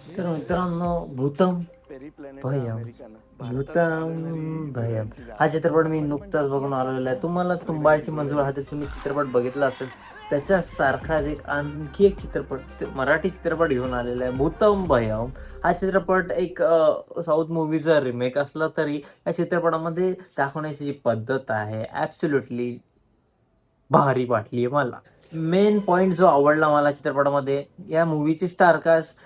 तर मित्रांनो, भूतम भयम भूतम भयम हा चित्रपट मी नुकताच बघून आलेला आहे. तुम्हाला तुंबाडची मंजूळ हा तर तुम्ही चित्रपट बघितला असेल. त्याच्यासारखाच एक आणखी एक चित्रपट मराठी चित्रपट घेऊन आलेला आहे, भूतम भयम. हा चित्रपट एक साऊथ मूव्हीचा रिमेक असला तरी या चित्रपटामध्ये दाखवण्याची जी पद्धत आहे ॲब्सोल्युटली भारी वाटली मला. मेन पॉइंट जो आवडला मला चित्रपटामध्ये, या मूव्हीची स्टारकास्ट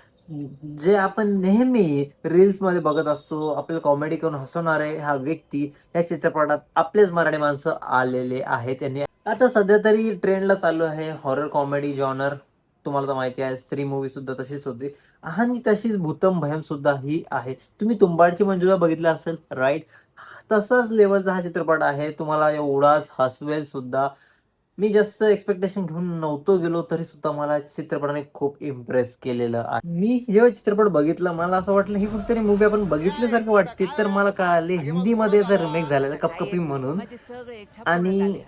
जे आपण नेहमी रील्समध्ये बघत असतो, आपल्याला कॉमेडी करून हसवणारे हा व्यक्ती या चित्रपटात आपलेच मराठी माणसं आलेले आहेत. त्यांनी आता सध्या तरी ट्रेंडला चालू आहे हॉरर कॉमेडी जॉनर. तुम्हाला तर माहिती आहे, स्त्री मूव्ही सुद्धा तशीच होती आणि तशीच भूतम भयम सुद्धा ही आहे. तुम्ही तुंबाडची मंजुळा बघितला असेल, राईट? तसाच लेवलचा हा चित्रपट आहे. तुम्हाला एवढाच हसवेल सुद्धा. मी जास्त एक्स्पेक्टेशन घेऊन नव्हतो गेलो, तरी सुद्धा मला चित्रपटाने खूप इम्प्रेस केलेलं आहे. मी जेव्हा चित्रपट बघितला, मला असं वाटलं ही कुठेतरी मूव्ही आपण बघितल्यासारखं वाटते. तर मला कळाले हिंदीमध्ये याचा रिमेक झालेला कपकपी म्हणून. आणि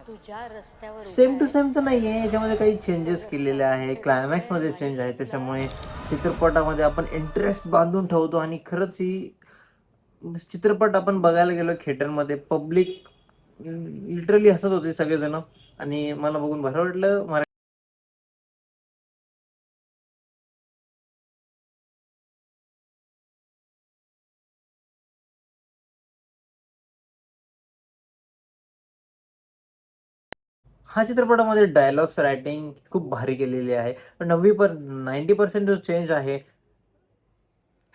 सेम टू सेम तर नाही आहे, याच्यामध्ये काही चेंजेस केलेले आहे. क्लायमॅक्समध्ये चेंज आहे. त्याच्यामुळे चित्रपटामध्ये आपण इंटरेस्ट बांधून ठेवतो आणि खरंच ही चित्रपट आपण बघायला गेलो थिएटरमध्ये, पब्लिक लिटरली हसत होते सगळेजण आणि मला बघून बरं वाटलं. हा चित्रपटामध्ये डायलॉग्स रायटिंग खूप भारी केलेली आहे. पण 90% जो चेंज आहे,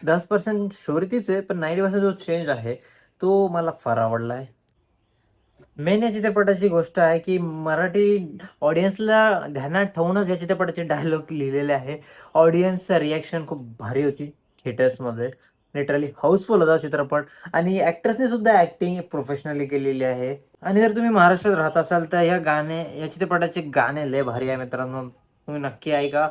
10% स्टोरी तीच आहे, पण 90% जो चेंज आहे, तो मला फार आवडला आहे. मेन या चित्रपटाची गोष्ट आहे, की मराठी ऑडियन्सला ध्यानात ठेवूनच या चित्रपटाचे डायलॉग लिहिलेले आहे. ऑडियन्सचा रिएक्शन खूप भारी होती थिएटर्समध्ये. लिटरली हाऊसफुल होता चित्रपट आणि ॲक्टर्सने सुद्धा ॲक्टिंग प्रोफेशनली केलेली आहे. आणि जर तुम्ही महाराष्ट्रात राहत असाल, तर या चित्रपटाचे गाणे लय भारी आहे मित्रांनो. तुम्ही नक्की ऐका.